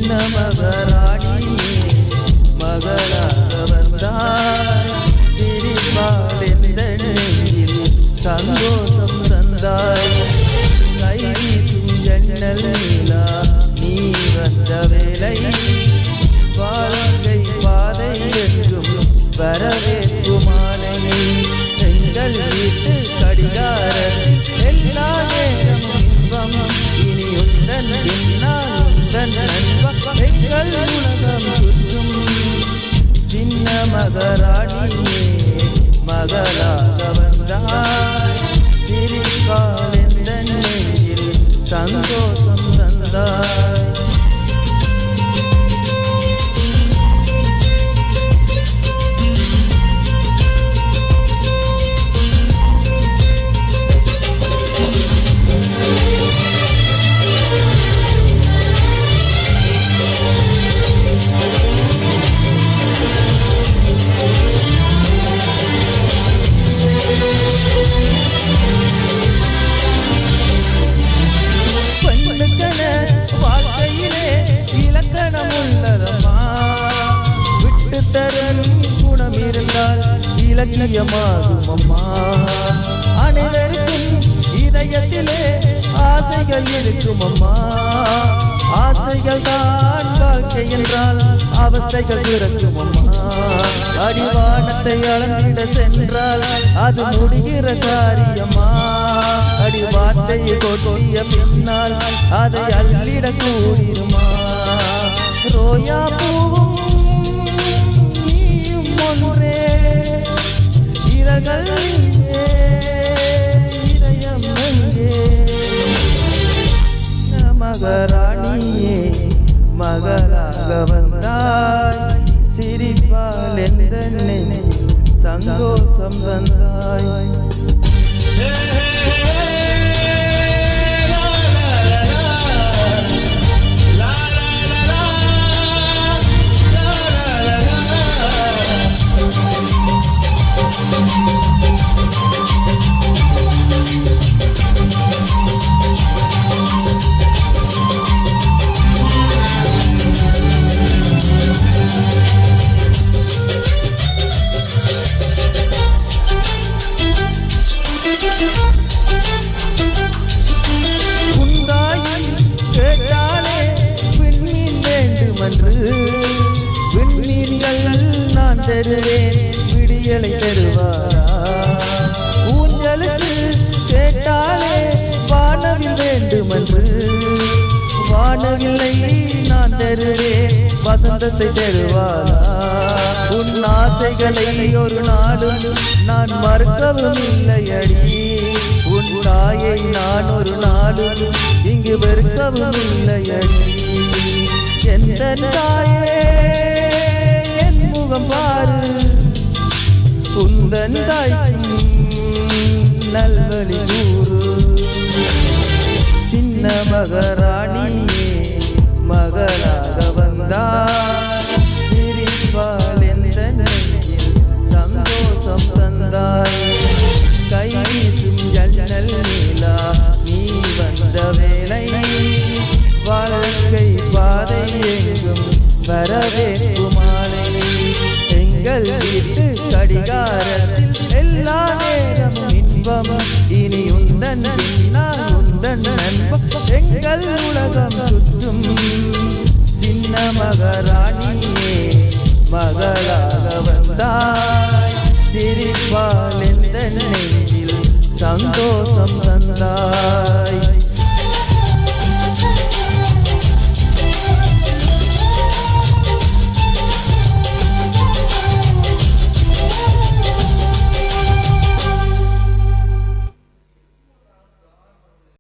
சின்ன மகராணியே மகளாக வந்தாய் சிரிப்பால் எந்த நெஞ்சில் சந்தோஷம் தந்தாய் கை வீசும் ஜன்னல் நிலா நீ வந்த வேளை வாழ்க்கை பாதை என்றும் வரவேற்குமானை எங்கள் வீட்டு கடிகாரத்தில் எல்லா நேரமும் இன்பம் இனி உந்தன் பின்னால் உந்தன் நண்பம் எங்கள் உலகம் சுற்றும் சின்ன மகராணியே மகளாக வந்தாய் சிரிப்பால் எந்த நெஞ்சில் சந்தோஷம் தந்தாய் வாழ்க்கையிலே இலக்கணம் உள்ளதம்மா விட்டு தரும் குணம் இருந்தால் இலக்கியமாகும் அம்மா அனைவருக்கும் இதயத்திலே ஆசைகள் இருக்கும் அம்மா ஆசைகள் தான் வாழ்க்கை என்றால் அவஸ்தைகள் இருக்கும் அம்மா அடிவானத்தை அளந்திட சென்றால் அது முடிகிற காரியமா அடிவார்த்தையை கொட்டிய பின்னால் அதை அள்ளிட கூடிருமா ரோயா பூவும் நீயும் ஒன்றே இதழ்கள் இதயம் எங்கே மகராணியே மகளாக வந்தாய் சிரிப்பால் எந்த நெஞ்சில் சந்தோஷம் தந்தாய் விண்மீன்கள் நான் தருவேன் விடியலை தருவாரா ஊஞ்சலுக்கு கேட்டாலே வானவில் வேண்டுமென்று வானவில்லை நான் தருவேன் வசந்தத்தை தருவாரா உன் ஆசைகளை ஒரு நாளும் நான் மறுக்கவும் இல்லையடி உன் தாயை நான் ஒரு நாளும் இங்கு வெறுக்கவும் இல்லையடி எந்த தாயே என் முகம் பாரு உந்தன் தாய்க்கும் நல்வழி கூறு சின்ன மகராணியே மகளாக வந்தாய் சிரிப்பால் எந்த நெஞ்சில் சந்தோஷம் தந்தாய் கை வீசும் ஜன்னல் நிலா நீ வந்த வேளை வாழ்க்கை பாதை எங்கும் வரவேற்குமானை எங்கள் வீட்டு கடிகாரத்தில் எல்லா நேரமும் இன்பம் இனி உந்தன் பின்னால் உந்தன் நண்பம் எங்கள் உலகம் சுற்றும் சின்ன மகராணியே மகளாக வந்தாய் சிரிப்பால் எந்த நெஞ்சில் சந்தோஷம்